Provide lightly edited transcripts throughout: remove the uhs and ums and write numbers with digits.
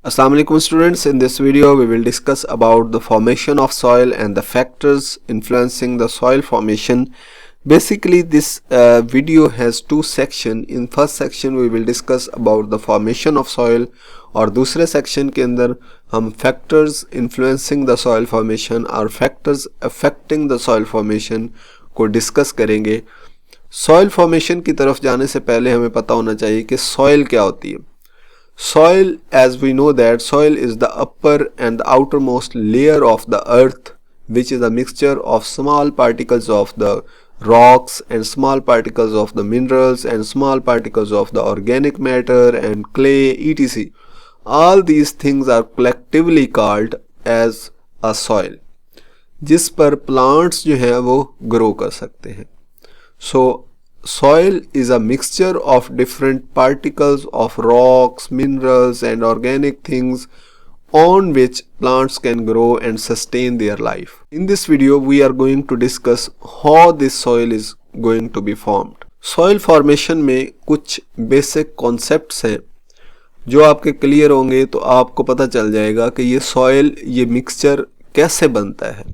Assalamu alaikum students. In this video we will discuss about the formation of soil and the factors influencing the soil formation. Basically this video has two sections. In first section we will discuss about the formation of soil और दूसरे section के अंदर हम factors influencing the soil formation और factors affecting the soil formation को discuss करेंगे. Soil formation की तरफ जाने से पहले हमें पता होना चाहिए कि सॉइल क्या होती है. Soil, as we know that soil is the upper and the outermost layer of the earth, which is a mixture of small particles of the rocks and small particles of the minerals and small particles of the organic matter and clay etc. All these things are collectively called as a soil, जिस पर plants जो है वो grow कर सकते हैं. So soil is a mixture of different particles of rocks, minerals and organic things on which plants can grow and sustain their life. In this video we are going to discuss how this soil is going to be formed. Soil formation में कुछ basic concepts हैं जो आपके clear होंगे तो आपको पता चल जाएगा कि ये soil, ये mixture कैसे बनता है.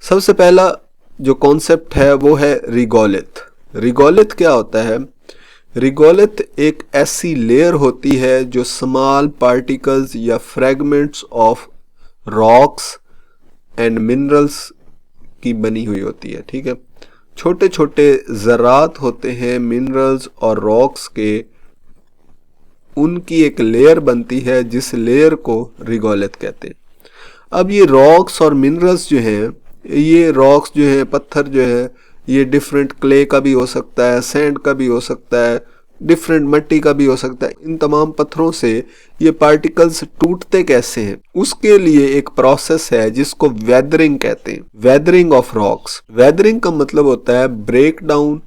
सबसे पहला जो कॉन्सेप्ट है वो है रिगोलिथ. रिगोलिथ क्या होता है? रिगोलिथ एक ऐसी लेयर होती है जो स्मॉल पार्टिकल्स या fragments of rocks and minerals की बनी हुई होती है. ठीक है, छोटे छोटे ज़रात होते हैं मिनरल्स और रॉक्स के, उनकी एक लेयर बनती है जिस लेयर को रिगोलिथ कहते हैं. अब ये रॉक्स और मिनरल्स जो हैं, ये रॉक्स जो हैं, पत्थर जो है, ये डिफरेंट क्ले का भी हो सकता है, सैंड का भी हो सकता है, डिफरेंट मिट्टी का भी हो सकता है. इन तमाम पत्थरों से ये पार्टिकल्स टूटते कैसे हैं, उसके लिए एक प्रोसेस है जिसको वेदरिंग कहते हैं. Weathering of rocks. वेदरिंग का मतलब होता है ब्रेक डाउन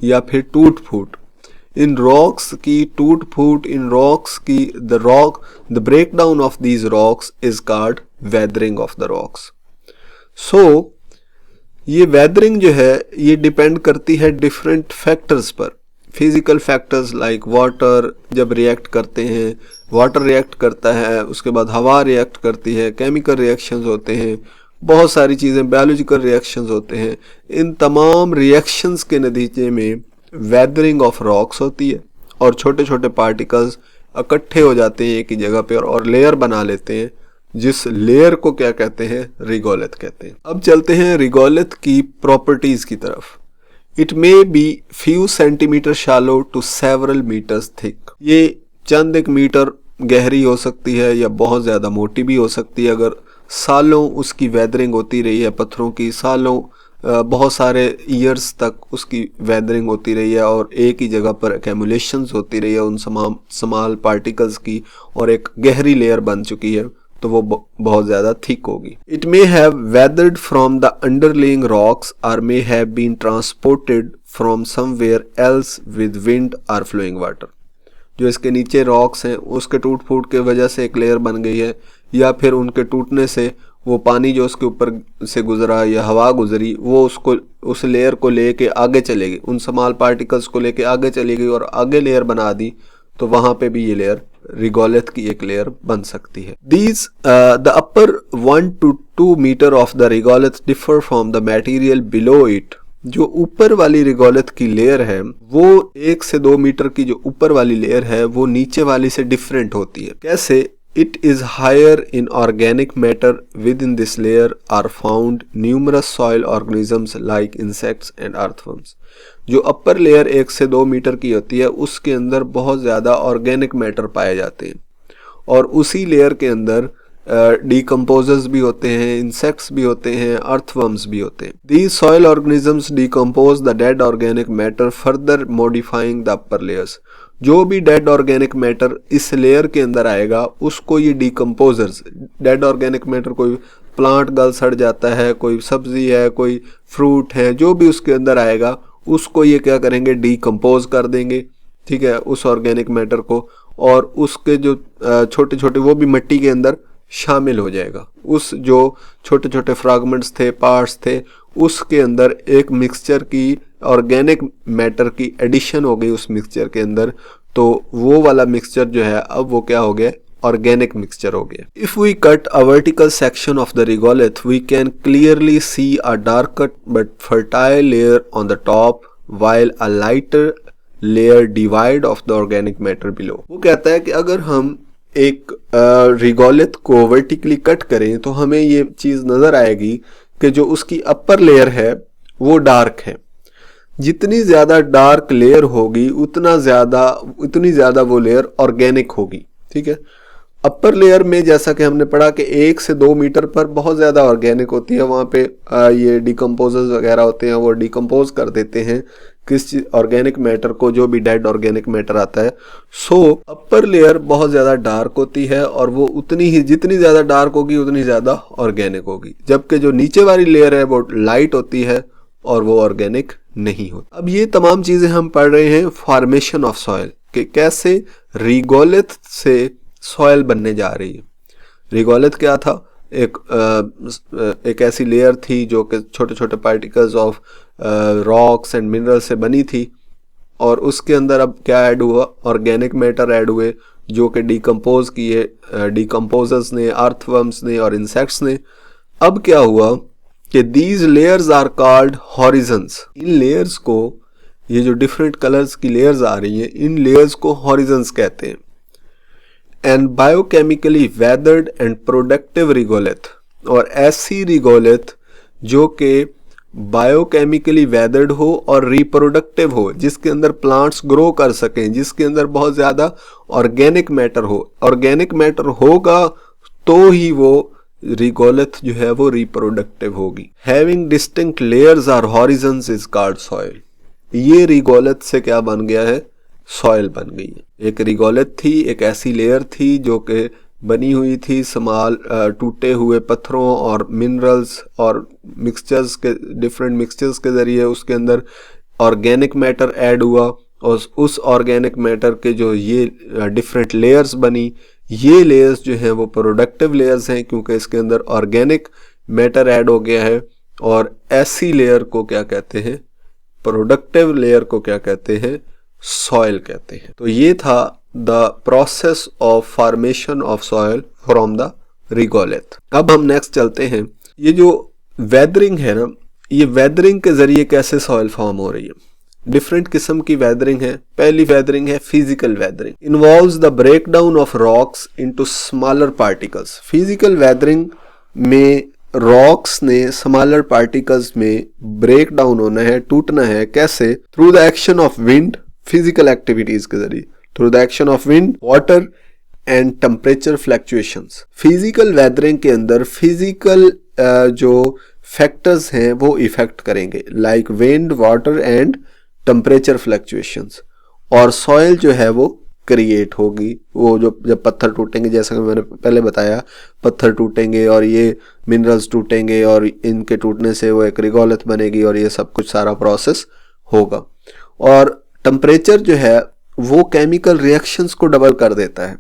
या फिर टूट फूट. इन रॉक्स की टूट फूट, इन रॉक्स की the break down of these rocks is called weathering of the rocks. So ये वेदरिंग जो है ये डिपेंड करती है डिफरेंट फैक्टर्स पर. फिजिकल फैक्टर्स लाइक वाटर जब रिएक्ट करते हैं, वाटर रिएक्ट करता है, उसके बाद हवा रिएक्ट करती है, केमिकल रिएक्शंस होते हैं, बहुत सारी चीज़ें, बायोलॉजिकल रिएक्शंस होते हैं. इन तमाम रिएक्शंस के नतीजे में वेदरिंग ऑफ रॉक्स होती है और छोटे छोटे पार्टिकल्स इकट्ठे हो जाते हैं एक ही जगह पे और लेयर बना लेते हैं, जिस लेयर को क्या कहते हैं? रिगोलिथ कहते हैं. अब चलते हैं रिगोलिथ की प्रॉपर्टीज की तरफ. It may be few centimetre shallow to several metres thick. ये चंद एक मीटर गहरी हो सकती है या बहुत ज़्यादा मोटी भी हो सकती है. अगर सालों उसकी वेदरिंग होती रही है, पत्थरों की सालों बहुत सारे ईयर्स तक उसकी वेदरिंग होती रही है और एक ही जगह पर एक्यूमुलेशंस होती रही है उन स्मॉल पार्टिकल्स की और एक गहरी लेयर बन चुकी है, तो वो बहुत ज़्यादा थिक होगी. It may have weathered from the underlying rocks और may have been transported from somewhere else with wind और फ्लोइंग वाटर. जो इसके नीचे रॉक्स हैं उसके टूट फूट के वजह से एक लेयर बन गई है, या फिर उनके टूटने से वो पानी जो उसके ऊपर से गुजरा या हवा गुजरी वो उसको उस लेयर को लेके आगे चलेगी, उन स्मॉल पार्टिकल्स को लेके आगे चलेगी और आगे लेयर बना दी, तो वहां पे भी ये लेयर रिगोलिथ की एक लेयर बन सकती है. These the upper 1 to 2 meter of the regolith differ from the material below it. जो ऊपर वाली रिगोलिथ की लेयर है वो 1 से 2 मीटर की जो ऊपर वाली लेयर है वो नीचे वाली से डिफरेंट होती है. कैसे? It is higher in organic matter. Within this layer are found numerous soil organisms like insects and earthworms. जो अपर लेयर 1 से 2 मीटर की होती है उसके अंदर बहुत ज़्यादा ऑर्गेनिक मैटर पाए जाते हैं और उसी लेयर के अंदर डिकम्पोजर्स भी होते हैं, इंसेक्ट्स भी होते हैं, अर्थवर्म्स भी होते हैं. These soil organisms decompose the dead organic matter further modifying the upper layers. जो भी डेड ऑर्गेनिक मैटर इस लेयर के अंदर आएगा उसको ये डिकम्पोजर्स, डेड ऑर्गेनिक मैटर कोई प्लांट गल सड़ जाता है, कोई सब्जी है, कोई फ्रूट है, जो भी उसके अंदर आएगा उसको ये क्या करेंगे? डिकम्पोज कर देंगे. ठीक है, उस ऑर्गेनिक मैटर को, और उसके जो छोटे छोटे वो भी मिट्टी के अंदर शामिल हो जाएगा. उस जो छोटे छोटे फ्रैगमेंट्स थे, पार्ट्स थे, उसके अंदर एक मिक्सचर की ऑर्गेनिक मैटर की एडिशन हो गई उस मिक्सचर के अंदर, तो वो वाला मिक्सचर जो है अब वो क्या हो गया? ऑर्गेनिक मिक्सचर हो गया। If we cut a vertical section of the regolith we can clearly see a darker but fertile layer on the top while a lighter layer divide of the organic matter below। वो कहता है कि अगर हम एक regolith को vertically cut करें तो हमें ये चीज नजर आएगी कि जो उसकी अपर लेयर है वो डार्क है। जितनी ज्यादा डार्क लेयर होगी उतनी ज्यादा वो लेयर ऑर्गेनिक होगी। ठीक है, अपर लेयर में जैसा कि हमने पढ़ा कि 1 से 2 मीटर पर बहुत ज़्यादा ऑर्गेनिक होती है, वहाँ पे ये डिकम्पोजर्स वगैरह होते हैं, वो डिकम्पोज कर देते हैं किस ऑर्गेनिक मैटर को, जो भी डेड ऑर्गेनिक मैटर आता है। सो अपर लेयर बहुत ज़्यादा डार्क होती है और वो जितनी ज़्यादा डार्क होगी उतनी ज़्यादा ऑर्गेनिक होगी, जबकि जो नीचे वाली लेयर है वो लाइट होती है और वो ऑर्गेनिक नहीं होती। अब ये तमाम चीज़ें हम पढ़ रहे हैं फॉर्मेशन ऑफ सॉइल, कि कैसे रिगोलिथ से सॉइल बनने जा रही है। रिगोलिथ क्या था? एक ऐसी लेयर थी जो कि छोटे छोटे particles of rocks and mineral से बनी थी और उसके अंदर अब क्या ऐड हुआ? ऑर्गेनिक मैटर ऐड हुए जो कि डिकम्पोज किए डिकम्पोजर्स ने, अर्थवर्म्स ने और इंसेक्ट्स ने। अब क्या हुआ कि these layers are called horizons. इन लेयर्स को, ये जो डिफरेंट कलर्स की लेयर्स आ रही हैं, इन लेयर्स को हॉरिजन्स कहते हैं। And biochemically weathered and productive regolith, और ऐसी रिगोलिथ जो कि बायोकेमिकली वेदर्ड हो और रिप्रोडक्टिव हो, जिसके अंदर प्लांट्स ग्रो कर सकें, जिसके अंदर बहुत ज़्यादा ऑर्गेनिक मैटर हो। ऑर्गेनिक मैटर होगा तो ही वो रिगोलिथ जो है वो रिप्रोडक्टिव होगी। Having distinct layers or horizons is called soil. ये रिगोलिथ से क्या बन गया है? सॉइल बन गई है। एक रिगोलिथ थी, एक ऐसी लेयर थी जो कि बनी हुई थी स्मॉल टूटे हुए पत्थरों और मिनरल्स और मिक्सचर्स के, डिफरेंट मिक्सचर्स के ज़रिए उसके अंदर ऑर्गेनिक मैटर ऐड हुआ और उस ऑर्गेनिक मैटर के जो ये डिफरेंट लेयर्स बनी, ये लेयर्स जो हैं वो प्रोडक्टिव लेयर्स हैं क्योंकि इसके अंदर ऑर्गेनिक मैटर ऐड हो गया है। और ऐसी लेयर को क्या कहते हैं? प्रोडक्टिव लेयर को क्या कहते हैं? सॉइल कहते हैं। तो ये था the process of formation of soil from the regolith. अब हम नेक्स्ट चलते हैं। ये जो वेदरिंग है ना, ये वेदरिंग के जरिए कैसे सॉइल फॉर्म हो रही है। डिफरेंट किस्म की वेदरिंग है। पहली वेदरिंग है physical weathering, involves the breakdown of rocks into smaller particles. Physical weathering में रॉक्स ने स्मॉलर पार्टिकल्स में ब्रेक डाउन होना है, टूटना है। कैसे? Through the action of wind, physical activities के जरिए, through the action of wind, water and temperature fluctuations. Physical weathering के अंदर फिजिकल जो फैक्टर्स हैं वो इफेक्ट करेंगे, like wind, water and temperature fluctuations. और सॉइल जो है वो क्रिएट होगी। वो जो जब पत्थर टूटेंगे, जैसा कि मैंने पहले बताया, पत्थर टूटेंगे और ये मिनरल्स टूटेंगे और इनके टूटने से वो एक रिगोलिथ बनेगी और ये सब कुछ सारा प्रोसेस होगा। और टेम्परेचर जो है वो केमिकल रिएक्शंस को डबल कर देता है।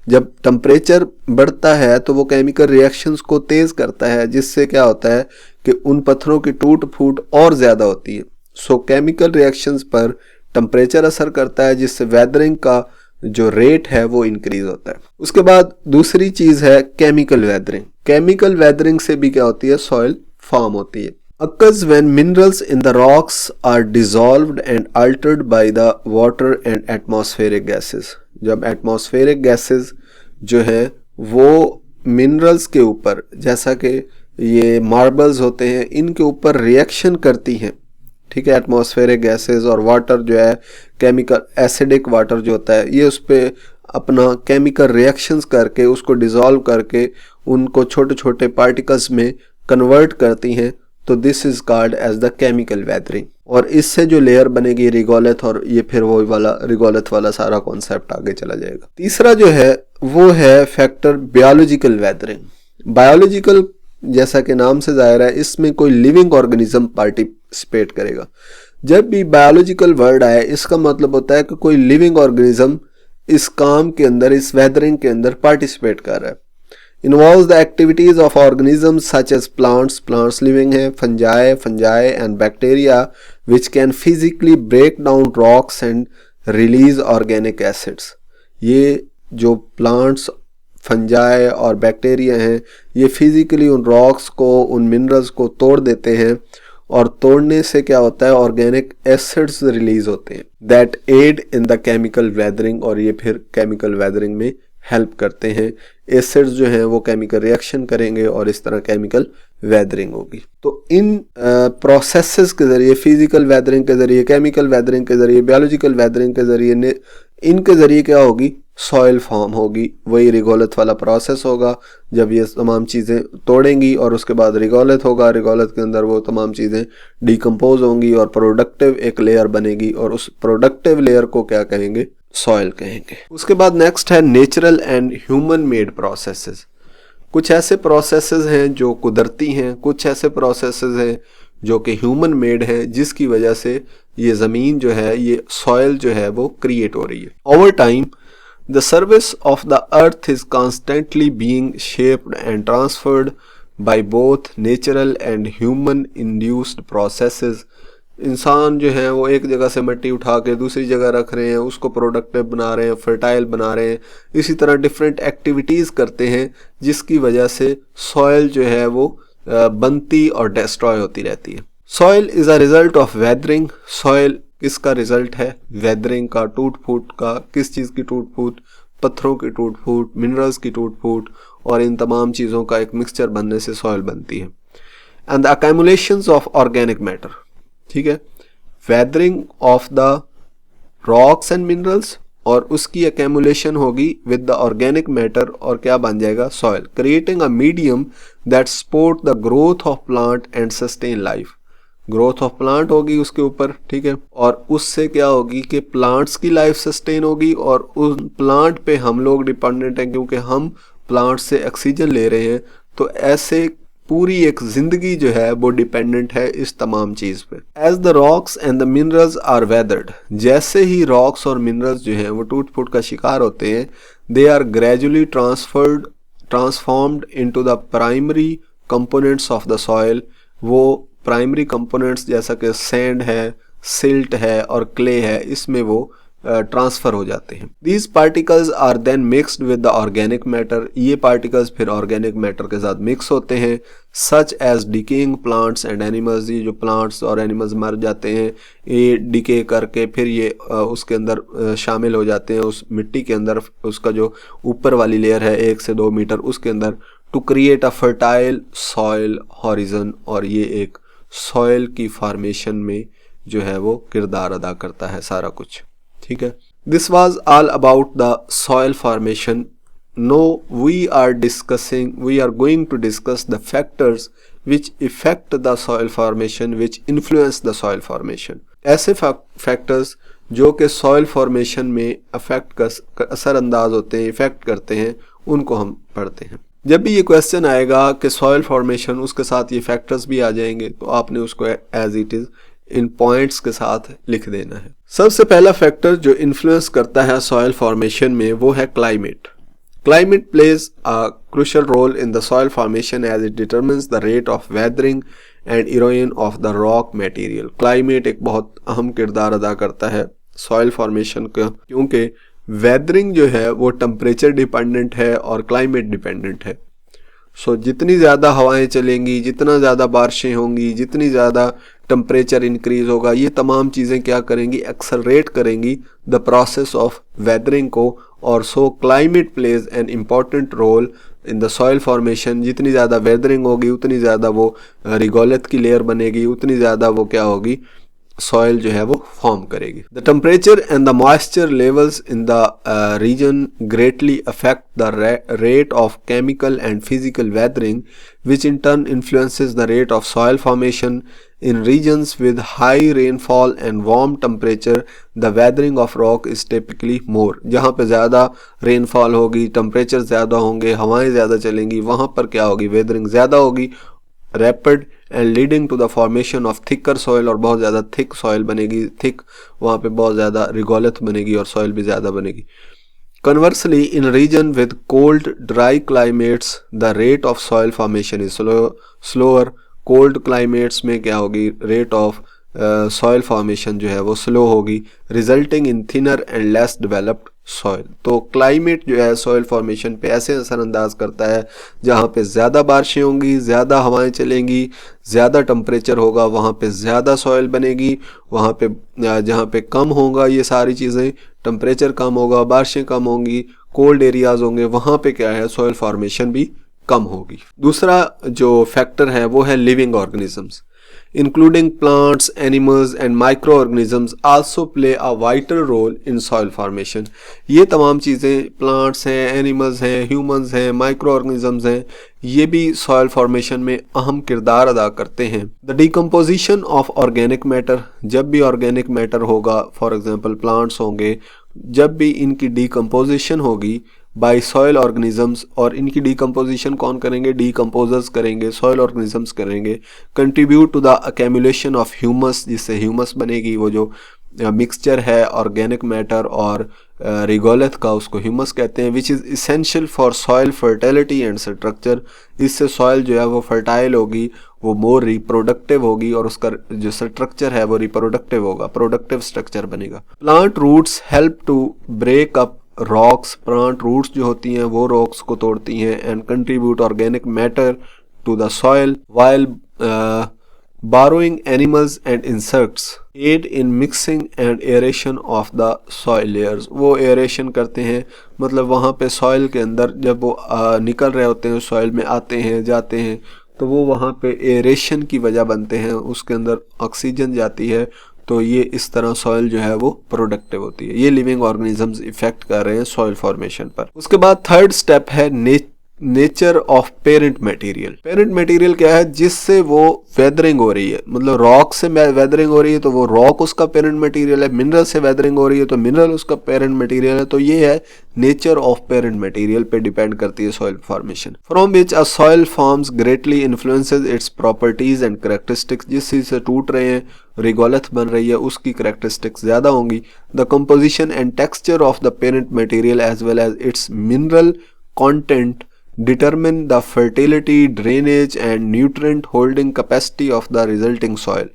जब टेम्परेचर बढ़ता है तो वो केमिकल रिएक्शंस को तेज करता है, जिससे क्या होता है कि उन पत्थरों की टूट फूट और ज्यादा होती है। सो केमिकल रिएक्शंस पर टेम्परेचर असर करता है, जिससे वेदरिंग का जो रेट है वो इंक्रीज होता है। उसके बाद दूसरी चीज है केमिकल वेदरिंग। केमिकल वेदरिंग से भी क्या होती है? सॉइल फॉर्म होती है। occurs when minerals in the rocks are dissolved and altered by the water and atmospheric gases। जब atmospheric gases जो है वो मिनरल्स के ऊपर, जैसा कि ये मार्बल्स होते हैं, इनके ऊपर रिएक्शन करती हैं, ठीक है, एटमॉस्फेरिक गैसेस, और वाटर जो है केमिकल एसिडिक वाटर जो होता है, ये उस पर अपना केमिकल रिएक्शंस करके उसको डिसॉल्व करके उनको छोटे छोटे पार्टिकल्स में कन्वर्ट करती हैं। तो this is called as the chemical weathering. और इससे जो लेयर बनेगी रिगोलिथ, और ये फिर वो वाला रिगोलिथ वाला सारा कॉन्सेप्ट आगे चला जाएगा। तीसरा जो है वो है फैक्टर बायोलॉजिकल वेदरिंग। बायोलॉजिकल जैसा कि नाम से जाहिर है, इसमें कोई लिविंग ऑर्गेनिज्म पार्टिसिपेट करेगा। जब भी बायोलॉजिकल वर्ड आए, इसका मतलब होता है कि कोई लिविंग ऑर्गेनिज्म इस काम के अंदर, इस वेदरिंग के अंदर पार्टिसिपेट कर रहा है। Involves the activities of organisms such as plants living है, fungi and bacteria which can physically break down rocks and release organic acids. ये जो प्लांट्स फंजाई और बैक्टीरिया हैं, ये फिजिकली उन रॉक्स को, उन मिनरल्स को तोड़ देते हैं और तोड़ने से क्या होता है, ऑर्गेनिक एसिड्स रिलीज होते हैं that aid in the chemical weathering, और ये फिर केमिकल वेदरिंग में हेल्प करते हैं। एसिड्स जो हैं वो केमिकल रिएक्शन करेंगे और इस तरह केमिकल वेदरिंग होगी। तो इन प्रोसेसेस के जरिए, फिजिकल वेदरिंग के जरिए, केमिकल वेदरिंग के जरिए, बायोलॉजिकल वेदरिंग के जरिए, इनके जरिए क्या होगी, सॉइल फॉर्म होगी। वही रिगोलिथ वाला प्रोसेस होगा, जब ये तमाम चीज़ें तोड़ेंगी और उसके बाद रिगोलिथ होगा, रिगोलिथ के अंदर वो तमाम चीज़ें डिकम्पोज होंगी और प्रोडक्टिव एक लेयर बनेगी, और उस प्रोडक्टिव लेयर को क्या कहेंगे, सॉइल कहेंगे। उसके बाद नेक्स्ट है natural and human made processes. कुछ ऐसे प्रोसेसेस हैं जो कुदरती हैं, कुछ ऐसे प्रोसेसेस हैं जो कि ह्यूमन मेड है, जिसकी वजह से ये ज़मीन जो है, ये सॉइल जो है वो क्रिएट हो रही है। Over time the service of the earth is constantly being shaped and transferred by both natural and human induced processes. इंसान जो है वो एक जगह से मिट्टी उठा के दूसरी जगह रख रहे हैं, उसको प्रोडक्टिव बना रहे हैं, फर्टाइल बना रहे हैं, इसी तरह डिफरेंट एक्टिविटीज़ करते हैं, जिसकी वजह से सॉइल जो है वो बनती और डिस्ट्रॉय होती रहती है। Soil is a result of weathering. Soil किसका रिजल्ट है, वेदरिंग का, टूट फूट का। किस चीज़ की टूट फूट, पत्थरों की टूट फूट, मिनरल्स की टूट फूट, और इन तमाम चीज़ों का एक मिक्सचर बनने से सॉइल बनती है। And the accumulations of organic matter, ठीक है, weathering of the rocks and minerals, और उसकी अक्यूमुलेशन होगी विद द ऑर्गेनिक मैटर, और क्या बन जाएगा, soil, creating a medium that support the growth of plant and sustain life. Growth of plant होगी उसके ऊपर, ठीक है, और उससे क्या होगी कि प्लांट्स की लाइफ सस्टेन होगी, और उस प्लांट पे हम लोग डिपेंडेंट हैं, क्योंकि हम प्लांट से ऑक्सीजन ले रहे हैं। तो ऐसे पूरी एक जिंदगी जो है वो डिपेंडेंट है इस तमाम चीज पे। As the rocks and the minerals are weathered, जैसे ही रॉक्स और मिनरल्स जो हैं वो टूट फूट का शिकार होते हैं, they are gradually transformed into the primary components of the soil. वो प्राइमरी कंपोनेंट्स जैसा कि सैंड है, सिल्ट है और क्ले है, इसमें वो ट्रांसफर हो जाते हैं। These particles are then mixed with the organic matter. ये पार्टिकल्स फिर ऑर्गेनिक मैटर के साथ मिक्स होते हैं, such as decaying plants and animals. ये जो प्लांट्स और एनिमल्स मर जाते हैं, ये डिके करके फिर ये उसके अंदर शामिल हो जाते हैं, उस मिट्टी के अंदर, उसका जो ऊपर वाली लेयर है 1 से 2 मीटर, उसके अंदर, to create a fertile soil horizon. और ये एक सॉइल की फॉर्मेशन में जो है वो किरदार अदा करता है सारा कुछ, ठीक है। This was all about the soil formation. No we are going to discuss the factors which effect the soil formation, which influence the soil formation. ऐसे फैक्टर्स जो कि सॉइल फॉर्मेशन में असरअंदाज होते हैं, इफेक्ट करते हैं, उनको हम पढ़ते हैं। जब भी ये क्वेश्चन आएगा कि सॉइल फॉर्मेशन, उसके साथ ये फैक्टर्स भी आ जाएंगे, तो आपने उसको as it is in points के साथ लिख देना है। सबसे पहला फैक्टर जो इन्फ्लुएंस करता है सॉइल फॉर्मेशन में, वो है climate. Climate plays a crucial role in the soil formation as it determines the rate of weathering and erosion of the rock material. Climate एक बहुत अहम किरदार अदा करता है सॉइल फॉर्मेशन का, क्योंकि वेदरिंग जो है वो टेम्परेचर डिपेंडेंट है और क्लाइमेट डिपेंडेंट है। सो जितनी ज़्यादा हवाएं चलेंगी, जितना ज़्यादा बारिशें होंगी, जितनी ज़्यादा टेम्परेचर इंक्रीज होगा, ये तमाम चीज़ें क्या करेंगी, एक्सेलरेट करेंगी द प्रोसेस ऑफ वेदरिंग को। और so climate plays an important role in the soil formation. जितनी ज़्यादा वेदरिंग होगी, उतनी ज़्यादा वो रिगोलिथ की लेयर बनेगी, उतनी ज़्यादा वो क्या होगी, सॉइल जो है वो फॉर्म करेगी। The temperature and the moisture levels in the region greatly affect the rate of chemical and physical weathering, which in turn influences the rate of soil formation. In regions with high rainfall and warm temperature, the weathering of rock is typically more. जहाँ पे ज़्यादा rainfall होगी, temperature ज़्यादा होंगे, हवाएं ज़्यादा चलेंगी, वहाँ पर क्या होगी, वेदरिंग ज़्यादा होगी, rapid and leading to the formation of thicker soil, और बहुत ज़्यादा थिक सॉइल बनेगी, थिक, वहाँ पे बहुत ज़्यादा रिगोलिथ बनेगी और सॉइल भी ज़्यादा बनेगी। Conversely, in region with cold, dry climates, the rate of soil formation is slower. Cold climates में क्या होगी, rate of soil formation जो है वो slow होगी, resulting in thinner and less developed soil. तो क्लाइमेट जो है सॉइल फॉर्मेशन पे ऐसे असरअंदाज करता है, जहाँ पे ज़्यादा बारिशें होंगी, ज़्यादा हवाएं चलेंगी, ज़्यादा टेम्परेचर होगा, वहाँ पे ज़्यादा सॉइल बनेगी। वहाँ पे जहाँ पे कम होगा ये सारी चीज़ें, टेम्परेचर कम होगा, बारिशें कम होंगी, कोल्ड एरियाज होंगे, वहाँ पे क्या है सॉइल फॉर्मेशन भी कम होगी। दूसरा जो फैक्टर है वो है living organisms, including plants, animals and microorganisms also play a vital role in soil formation। ये तमाम चीज़ें, plants हैं, animals हैं, humans हैं, microorganisms हैं, ये भी soil formation में अहम किरदार अदा करते हैं। The decomposition of organic matter, जब भी organic matter होगा, for example plants होंगे, जब भी इनकी decomposition होगी बाय सॉयल ऑर्गेनिजम्स, और इनकी डिकम्पोजिशन कौन करेंगे, डिकम्पोजर्स करेंगे, सॉयल ऑर्गेनिजम्स करेंगे, contribute to the accumulation of humus, जिससे ह्यूमस बनेगी, वो जो मिक्सचर है ऑर्गेनिक मैटर और रिगोलेथ का, उसको ह्यूमस कहते हैं, which is essential for soil fertility and structure. इससे सॉयल जो है वो फर्टाइल होगी, वो मोर रिप्रोडक्टिव होगी, और उसका जो स्ट्रक्चर है वो रिप्रोडक्टिव होगा, प्रोडक्टिव स्ट्रक्चर बनेगा। Plant roots help to break up rocks, plant roots जो होती हैं वो रॉक्स को तोड़ती हैं, and contribute organic matter to the soil, while borrowing animals and insects aid in mixing and aeration of the soil layers। वो aeration करते हैं, मतलब वहाँ पे soil के अंदर जब वो निकल रहे होते हैं, soil में आते हैं जाते हैं, तो वो वहाँ पे एरेशन की वजह बनते हैं, उसके अंदर ऑक्सीजन जाती है, तो ये इस तरह सॉइल जो है वो प्रोडक्टिव होती है। ये लिविंग ऑर्गेनिजम्स इफेक्ट कर रहे हैं सॉइल फॉर्मेशन पर। उसके बाद थर्ड स्टेप है nature of parent material. Parent material क्या है, जिससे वो वेदरिंग हो रही है, मतलब रॉक से वेदरिंग हो रही है तो वो रॉक उसका पेरेंट मटेरियल है, मिनरल से वेदरिंग हो रही है तो मिनरल उसका पेरेंट मटेरियल है। तो ये है नेचर ऑफ पेरेंट मटेरियल पे डिपेंड करती है soil formation. From which a soil forms greatly influences its properties and characteristics. जिस चीज से टूट रहे हैं, रिगोलेथ बन रही है, उसकी कैरेक्टरिस्टिक्स ज्यादा होंगी। The composition and texture of the parent material as well as its mineral content determine the fertility, drainage and nutrient holding capacity of the resulting soil।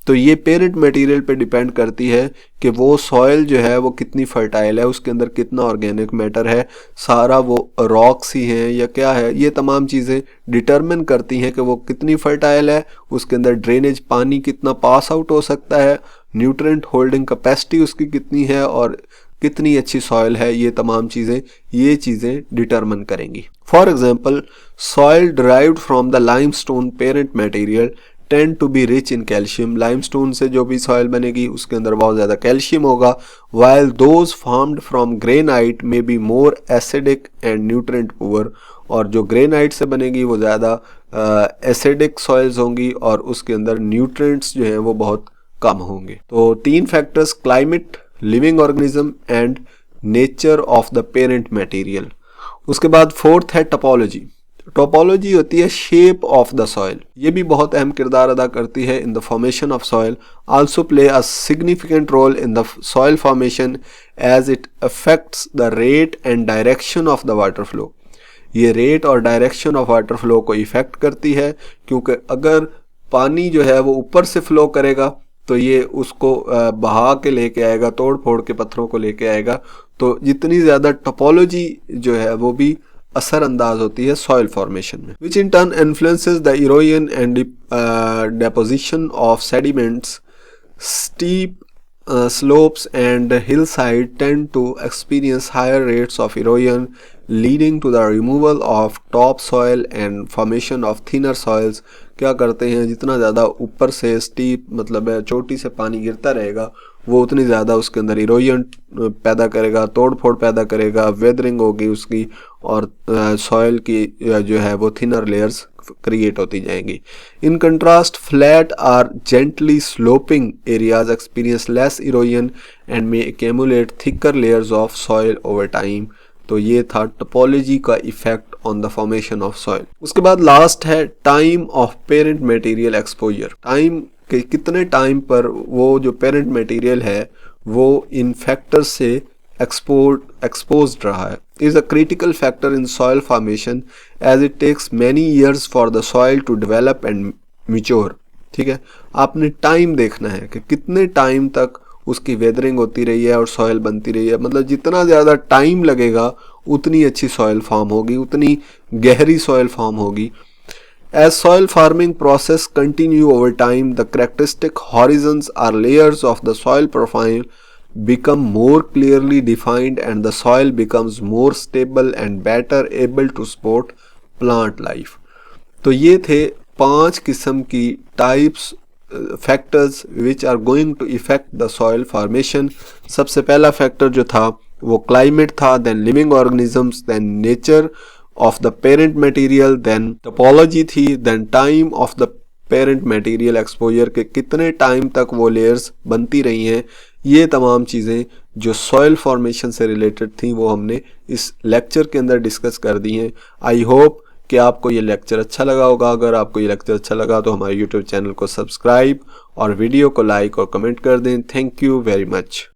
तो ये पेरेंट मटेरियल पे डिपेंड करती है कि वो सॉइल जो है वो कितनी फर्टाइल है, उसके अंदर कितना ऑर्गेनिक मैटर है, सारा वो रॉक्स ही हैं या क्या है, ये तमाम चीज़ें डिटरमिन करती हैं कि वो कितनी फर्टाइल है, उसके अंदर ड्रेनेज पानी कितना पास आउट हो सकता है, न्यूट्रिएंट होल्डिंग कैपेसिटी उसकी कितनी है, और कितनी अच्छी सॉइल है। ये तमाम चीज़ें डिटरमिन करेंगी। For example soil derived from the limestone parent material tend to be rich in calcium. Limestone से जो भी सॉइल बनेगी उसके अंदर बहुत ज़्यादा कैल्शियम होगा। While those formed from granite may be more acidic and nutrient poor. और जो ग्रेनाइट से बनेगी वो ज़्यादा एसिडिक सॉइल्स होंगी और उसके अंदर न्यूट्रिएंट्स जो हैं वो बहुत कम होंगे। तो तीन factors, climate, living organism and nature of the parent material. उसके बाद फोर्थ है टोपोलॉजी। टोपोलॉजी होती है शेप ऑफ द सॉइल। ये भी बहुत अहम किरदार अदा करती है in the formation of soil. Also play a significant role in the soil formation as it affects the rate and direction of the water flow. ये रेट और डायरेक्शन ऑफ वाटर फ्लो को इफेक्ट करती है, क्योंकि अगर पानी जो है वो ऊपर से फ्लो करेगा तो ये उसको बहा के लेके आएगा, तोड़ फोड़ के पत्थरों को लेके आएगा। तो जितनी ज़्यादा टोपोलॉजी जो है वो भी असरअंदाज होती है सॉइल फॉर्मेशन में। Which in turn influences the erosion and deposition of sediments. Steep slopes and hillside tend to experience higher rates of erosion, leading to the removal of topsoil and formation of thinner soils। क्या करते हैं, जितना ज़्यादा ऊपर से steep मतलब है चोटी से पानी गिरता रहेगा वो उतनी ज़्यादा उसके अंदर इरोजन पैदा करेगा, तोड़ फोड़ पैदा करेगा, वेदरिंग होगी उसकी, और सॉइल की जो है वो थिनर लेयर्स क्रिएट होती जाएंगी। In contrast flat or gently sloping areas experience less erosion and may accumulate thicker layers of soil over time. तो ये था टोपोलॉजी का effect on the formation of soil. उसके बाद लास्ट है time of parent material exposure. Time के कितने time पर वो जो पेरेंट मटेरियल है वो इन फैक्टर्स से एक्सपोज्ड रहा है, is a critical factor in soil formation as it takes many years for the soil to develop and mature. ठीक है, आपने टाइम देखना है कि कितने टाइम तक उसकी वेदरिंग होती रही है और सॉइल बनती रही है। मतलब जितना ज़्यादा टाइम लगेगा उतनी अच्छी सॉइल फॉर्म होगी, उतनी गहरी सॉइल फॉर्म होगी। As soil farming process continue over time, the characteristic horizons or layers of the soil profile become more clearly defined and the soil becomes more stable and better able to support plant life. तो ये थे 5 किस्म की types factors which are going to effect the soil formation. सबसे पहला factor जो था वो क्लाइमेट था, then living organisms, then nature of the parent material, then topology थी, then time of the parent material exposure के कितने टाइम तक वो लेयर्स बनती रही हैं। ये तमाम चीज़ें जो सॉइल फॉर्मेशन से रिलेटेड थी वो हमने इस लेक्चर के अंदर डिस्कस कर दी हैं। आई होप कि आपको ये लेक्चर अच्छा लगा होगा। अगर आपको ये लेक्चर अच्छा लगा तो हमारे यूट्यूब चैनल को सब्सक्राइब और वीडियो को लाइक और कमेंट कर दें। Thank you very much.